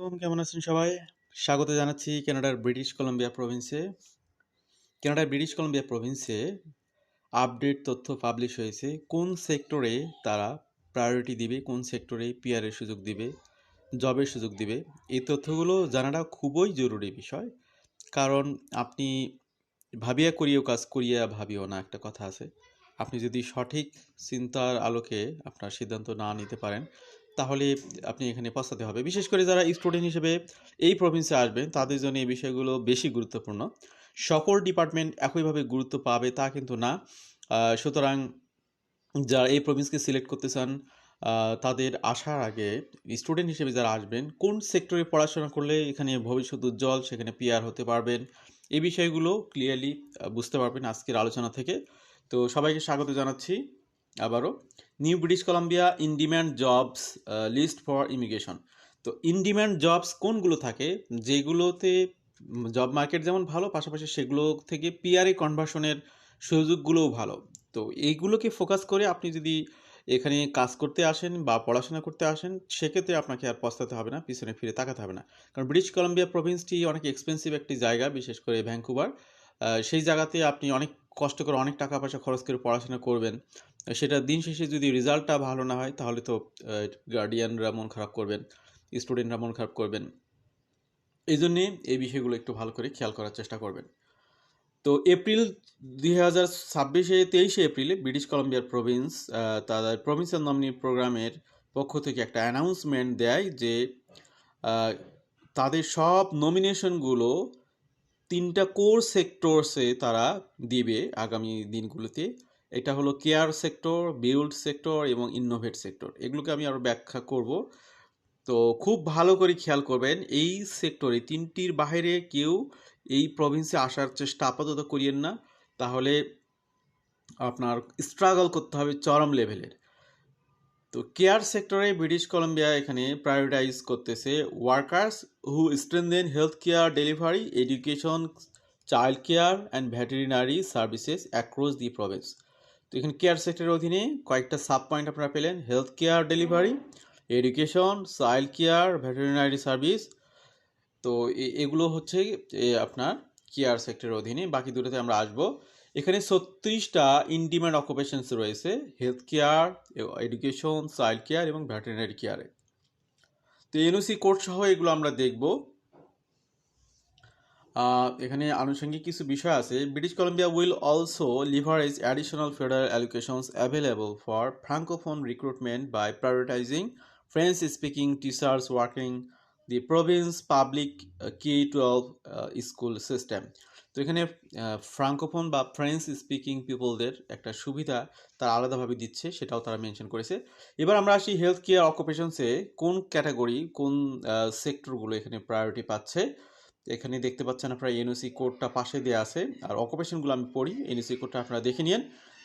কেমন আছেন সবাই? স্বাগত জানাচ্ছি কানাডার ব্রিটিশ কলম্বিয়া প্রভিন্সে। কানাডার ব্রিটিশ কলম্বিয়া প্রভিন্সে আপডেট তথ্য পাবলিশ হয়েছে। কোন সেক্টরে তারা প্রায়োরিটি দিবে, কোন সেক্টরে পিআরের সুযোগ দিবে, জবের সুযোগ দিবে, এই তথ্যগুলো জানাটা খুবই জরুরি বিষয়। কারণ আপনি ভাবিয়া করিও কাজ করিয়া ভাবিও না, একটা কথা আছে। আপনি যদি সঠিক চিন্তার আলোকে আপনার সিদ্ধান্ত না নিতে পারেন, তাহলে আপনি এখানে পস্তাতে হবে। বিশেষ করে যারা স্টুডেন্ট হিসেবে এই প্রভিন্সে আসবেন, তাদের জন্য এই বিষয়গুলো বেশি গুরুত্বপূর্ণ। সকল ডিপার্টমেন্ট একইভাবে গুরুত্ব পাবে তা কিন্তু না। সুতরাং যারা এই প্রভিন্সকে সিলেক্ট করতে চান, তাদের আসার আগে স্টুডেন্ট হিসেবে যারা আসবেন, কোন সেক্টরে পড়াশোনা করলে এখানে ভবিষ্যৎ উজ্জ্বল, সেখানে পিআর হতে পারবেন, এই বিষয়গুলো ক্লিয়ারলি বুঝতে পারবেন আজকের আলোচনা থেকে। তো সবাইকে স্বাগত জানাচ্ছি আবারও। New British Columbia in demand jobs list for immigration. তো ইন ডিম্যান্ড জবস কোনগুলো থাকে, যেগুলোতে জব মার্কেট যেমন ভালো, পাশাপাশি সেগুলো থেকে পিআরএ কনভার্সনের সুযোগগুলোও ভালো। তো এইগুলোকে ফোকাস করে আপনি যদি এখানে কাজ করতে আসেন বা পড়াশোনা করতে আসেন, সেক্ষেত্রে আপনাকে আর পস্তাতে হবে না, পিছনে ফিরে তাকাতে হবে না। কারণ ব্রিটিশ কলাম্বিয়া প্রভিন্সটি অনেক এক্সপেন্সিভ একটি জায়গা, বিশেষ করে ভ্যাঙ্কুভার। সেই জায়গাতে আপনি অনেক কষ্ট করে অনেক টাকা পয়সা খরচ করে পড়াশোনা করবেন, সেটা দিন শেষে যদি রেজাল্টটা ভালো না হয়, তাহলে তো গার্ডিয়ানরা মন খারাপ করবেন, স্টুডেন্টরা মন খারাপ করবেন। এই জন্যে এই বিষয়গুলো একটু ভালো করে খেয়াল করার চেষ্টা করবেন। তো এপ্রিল 23 এপ্রিলে ব্রিটিশ কলাম্বিয়ার প্রভিন্স তাদের প্রভিন্সিয়াল নমিনি প্রোগ্রামের পক্ষ থেকে একটা অ্যানাউন্সমেন্ট দেয় যে তাদের সব নমিনেশনগুলো 3টা কোর সেক্টরসে তারা দিবে আগামী দিনগুলোতে। এটা হলো কেয়ার সেক্টর, বিল্ড সেক্টর এবং ইনোভেট সেক্টর। এগুলোকে আমি আরও ব্যাখ্যা করব। তো খুব ভালো করে খেয়াল করবেন, এই সেক্টরে 3টির বাইরে কেউ এই প্রভিন্সে আসার চেষ্টা আপাতত করিয়েন না, তাহলে আপনার স্ট্রাগল করতে হবে চরম লেভেলের। তো কেয়ার সেক্টরে ব্রিটিশ কলাম্বিয়া এখানে প্রায়োরিটাইজ করতেছে workers who strengthen health care delivery, education, child care and veterinary services across the province. তো এখানে কেয়ার সেক্টরের অধীনে কয়েকটা সাব পয়েন্ট আপনারা পেলেন: health care delivery, education, child care, veterinary service. তো এগুলো হচ্ছে আপনার কেয়ার সেক্টরের অধীনে। বাকি দুটোতে আমরা আসবো। এখানে 36টা ইন ডিমান্ড অকুপেশনস রয়েছে health care, education, child care এবং ভেটেরিনারি কেয়ারে। তো এনওসি কোড সহ এগুলো আমরা দেখব। এখানে আনুষঙ্গিক কিছু বিষয় আছে। British Columbia will also leverage additional federal allocations available for francophone recruitment by prioritizing French speaking teachers working the province public K-12 school system. তো এখানে ফ্রাঙ্কোফোন বা ফ্রেঞ্চ স্পিকিং পিপলদের একটা সুবিধা তারা আলাদাভাবে দিচ্ছে, সেটাও তারা মেনশন করেছে। এবার আমরা আসি হেলথ কেয়ার অকুপেশনসে কোন ক্যাটাগরি, কোন সেক্টরগুলো এখানে প্রায়োরিটি পাচ্ছে। এখানে দেখতে পাচ্ছেন আপনারা এনওসি কোডটা পাশে দেওয়া আছে, আর অকুপেশনগুলো আমি পড়ি, এনওসি কোডটা আপনারা দেখে নিন।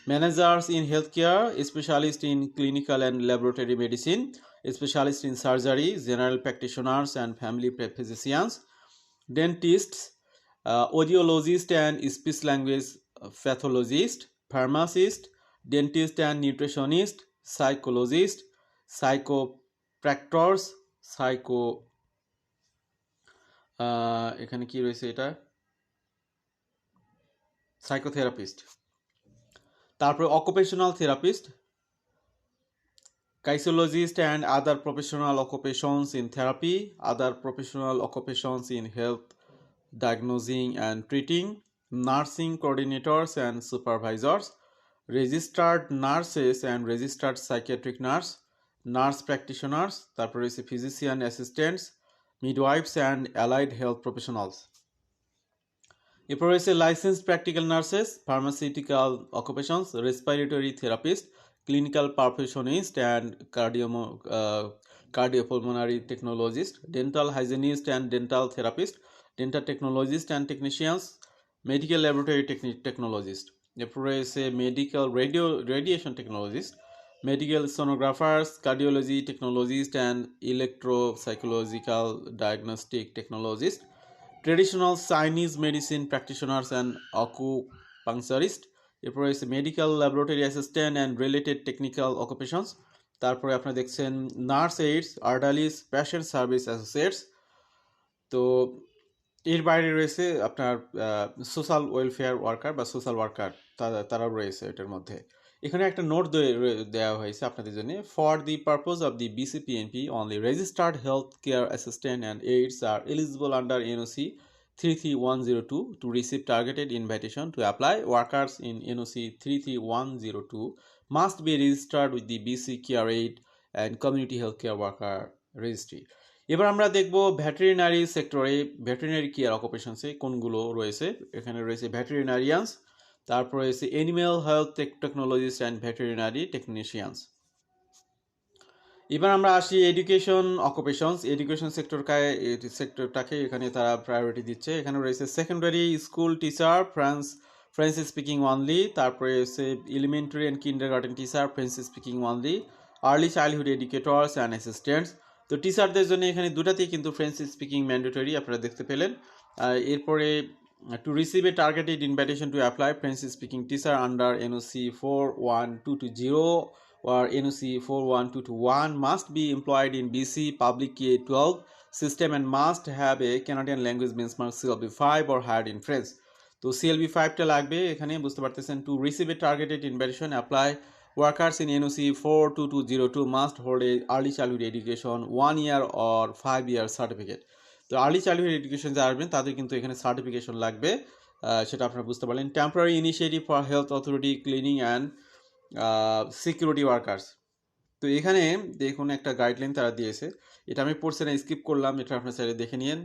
Managers in health care, specialist in clinical and laboratory medicine, specialist in surgery, general practitioners and family physicians, dentists, audiologist and speech language pathologist, pharmacist, dentist and nutritionist, psychologist, psychopractors, এখানে কি রয়েছে, এটা psychotherapist. তারপরে occupational therapist, kinesiologist and other professional occupations in therapy, other professional occupations in health diagnosing and treating, nursing coordinators and supervisors, registered nurses and registered psychiatric nurse, nurse practitioners, তারপরে রয়েছে physician assistants, midwives and allied health professionals। এরপর রয়েছে licensed practical nurses, pharmaceutical occupations, respiratory therapist, clinical perfusionist and cardiopulmonary technologist, dental hygienist and dental therapist, dental technologist and technicians, medical laboratory technologist। এরপর রয়েছে medical radiation technologist, medical sonographers, cardiology technologist and electropsychological diagnostic technologist, traditional Chinese medicine practitioners and acupuncturist। এরপর রয়েছে medical laboratory assistant and related technical occupations. তারপরে আপনারা দেখছেন nurse AIDS, আর্ডালিস, patient service associates, তো এর বাইরে রয়েছে আপনার সোশ্যাল ওয়েলফেয়ার ওয়ার্কার বা সোশ্যাল ওয়ার্কার, তারাও রয়েছে এটার মধ্যে। এখানে একটা নোট দেওয়া হয়েছে আপনাদের জন্য। For the purpose of the BCPNP only registered health care assistant and aides are eligible under NOC 33102 to receive targeted invitation to apply. Workers in NOC 33102 must be registered with the BC Care Aid and Community Healthcare Worker Registry. এবার আমরা দেখব veterinary সেক্টরে, veterinary care অকুপেশনসে কোনগুলো রয়েছে। এখানে রয়েছে ভেটেরিনারিয়ানস, তারপর রয়েছে animal health technologist and veterinary technicians. এবার আমরা আসি এডুকেশন অকুপেশনস। এডুকেশন সেক্টরটাকে এখানে তারা প্রায়োরিটি দিচ্ছে। এখানে রয়েছে secondary school teacher French speaking only, তারপরে রয়েছে elementary and kindergarten teacher French speaking only, early childhood educators and assistants. তো টিচারদের জন্য এখানে দুটাতেই কিন্তু ফ্রেঞ্চ স্পিকিং ম্যান্ডেটরি, আপনারা দেখতে পেলেন। এরপরে two receive a targeted invitation to apply French speaking teacher under NOC 41220 or NOC 41221 must be employed in BC Public K-12 system and must have a Canadian language benchmark CLB5 or higher in French. তো CLB5টা লাগবে এখানে, বুঝতে পারতেছেন। Two receive a targeted invitation apply workers in NOC 42202 must hold a early childhood education 1 year or 5 year certificate. তো early childhood education যারা আসবেন তাদের কিন্তু এখানে সার্টিফিকেশন লাগবে, সেটা আপনারা বুঝতে পারলেন। Temporary initiative for health authority cleaning and security workers. তো এখানে দেখুন একটা গাইডলাইন তারা দিয়েছে, এটা আমি পড়ছি না, স্কিপ করলাম, এটা আপনার চাইলে দেখে নিন।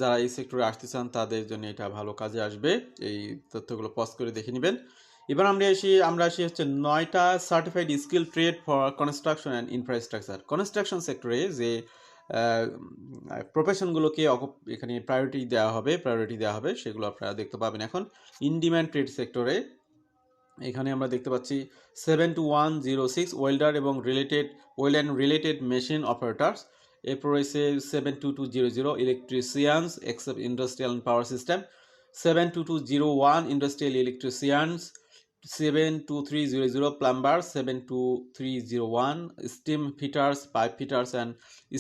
যারা এই সেক্টরে আসতে চান তাদের জন্য এটা ভালো কাজে আসবে, এই তথ্যগুলো পজ করে দেখে নেবেন। এবার আমরা আসি হচ্ছে 9টা certified skill trade for construction and infrastructure. Construction সেক্টরে যে প্রফেশনগুলোকে এখানে প্রায়োরিটি দেওয়া হবে সেগুলো আপনারা দেখতে পাবেন এখন। ইন ডিম্যান্ড ট্রেড সেক্টরে এখানে আমরা দেখতে পাচ্ছি 72106 ওয়েল্ডার এবং weld and related machine operators. এরপর রয়েছে 72200 electricians except industrial and power system, 72201 industrial electricians, 72300 plumber, 72301 steam fitters, pipe fitters and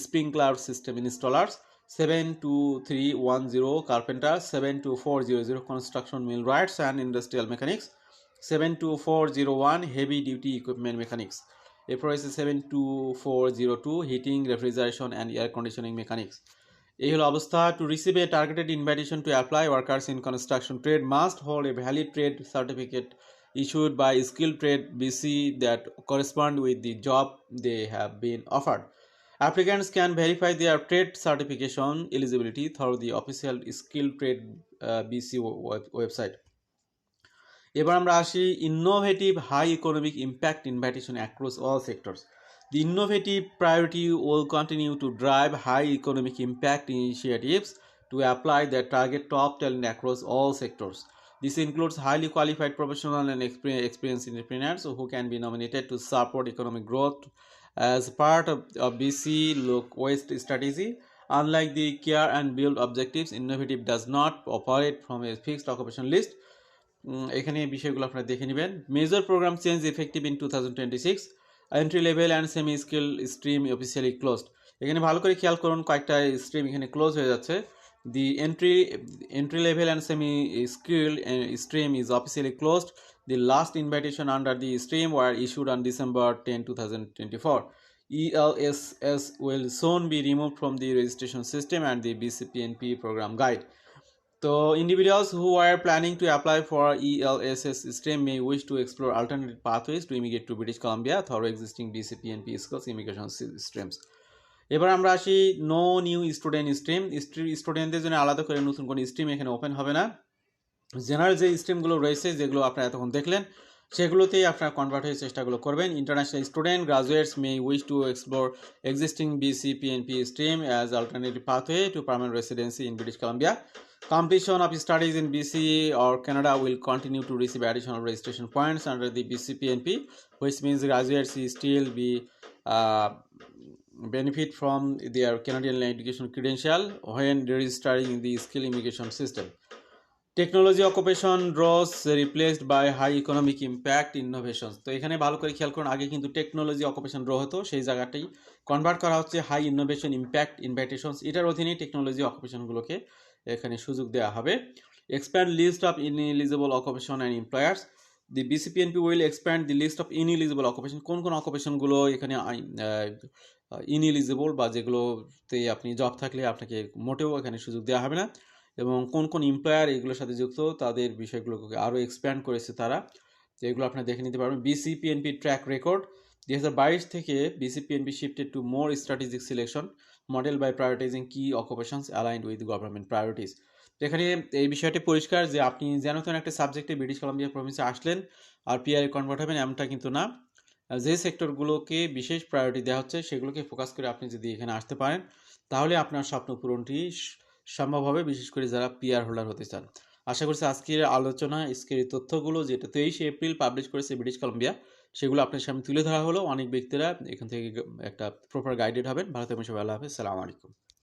sprinkler system installers, 72310 carpenter, 72400 construction millwrights and industrial mechanics, 72401 heavy duty equipment mechanics. এরপর রয়েছে 72402 heating refrigeration and air conditioning mechanics. এই হলো অবস্থা। To receive a targeted invitation to apply workers in construction trade must hold a valid trade certificate issued by Skill Trade BC that correspond with the job they have been offered. Applicants can verify their trade certification eligibility through the official Skill Trade BC website. এবার আমরা আসি innovative high economic impact invitation across all sectors. The innovative priority will continue to drive high economic impact initiatives to apply that target top talent across all sectors. This includes highly qualified professional and experienced entrepreneurs who can be nominated to support economic growth as part of BC Look West strategy. Unlike the care and build objectives, innovative does not operate from a fixed occupation list. এখানে বিষয়গুলো আপনারা দেখে নেবেন। Major program change effective in 2026, entry level and semi skill stream officially closed. এখানে ভালো করে খেয়াল করুন, কয়েকটা স্ট্রিম এখানে ক্লোজ হয়ে যাচ্ছে। The entry level and semi skill stream is officially closed. The last invitation under the stream were issued on December 10, 2024. ELSS will soon be removed from the registration system and the BCPNP program guide. So individuals who are planning to apply for ELSS stream may wish to explore alternative pathways to immigrate to British Columbia through existing BCPNP skills immigration streams. এবার আমরা আসি no new student stream. স্টুডেন্টদের জন্য আলাদা করে নতুন কোনো stream এখানে ওপেন হবে না। জেনারেল যে স্ট্রিমগুলো রয়েছে যেগুলো আপনারা এতক্ষণ দেখলেন সেগুলোতেই আপনারা কনভার্ট হয়ে চেষ্টাগুলো করবেন। International student graduates May wish to explore existing BCPNP stream as alternative pathway to permanent residency in British Columbia. Completion of studies in BC or Canada will continue to receive additional registration points under the BCPNP, which means graduates still be benefit from their Canadian education credential when registering in the skill immigration system. Technology occupation draws replaced by high economic impact innovations. তো এখানে ভালো করে খেয়াল করুন, আগে কিন্তু technology occupation draw হতো, সেই জায়গাটাই কনভার্ট করা হচ্ছে হাই ইনোভেশন ইম্প্যাক্ট ইনভাইটেশনস। এটার অধীনেই টেকনোলজি অকুপেশনগুলোকে এখানে সুযোগ দেওয়া হবে। Expand list of ineligible occupation and employers. The BCPNP will expand the list of ineligible occupation. কোন কোন অকুপেশনগুলো এখানে ইনএলিজিবল বা যেগুলোতে আপনি জব থাকলে আপনাকে মোটেও এখানে সুযোগ দেওয়া হবে না, এবং কোন কোন এমপ্লয়ার এগুলোর সাথে যুক্ত তাদের বিষয়গুলোকে আরও এক্সপ্যান্ড করেছে তারা। তো এগুলো আপনারা দেখে নিতে পারবেন। বিসিপিএনপি ট্র্যাক রেকর্ড 2022 থেকে BCPNP shifted to more strategic selection model by prioritising key occupations aligned with government priorities. তো এখানে এই বিষয়টি পরিষ্কার যে আপনি যেন তেন একটা সাবজেক্টে ব্রিটিশ কলাম্বিয়া প্রভিন্সে আসলেন আর পিআর কনভার্ট হবেন এমনটা কিন্তু না। যে সেক্টরগুলোকে বিশেষ প্রায়োরিটি দেওয়া হচ্ছে সেগুলোকে ফোকাস করে আপনি যদি এখানে আসতে পারেন তাহলে আপনার স্বপ্ন পূরণটি সম্ভব হবে, বিশেষ করে যারা পিআর হোল্ডার হতে চান। আশা করছি আজকের আলোচনা, আজকের এই তথ্যগুলো যেটা 23 এপ্রিল পাবলিশ করেছে ব্রিটিশ কলাম্বিয়া, সেগুলো আপনার সামনে তুলে ধরা হলো। অনেক ব্যক্তিরা এখান থেকে একটা প্রপার গাইডেড হবেন। ভালো থাকবেন সবাই, আল্লাহ হাফেজ, সালামু আলাইকুম।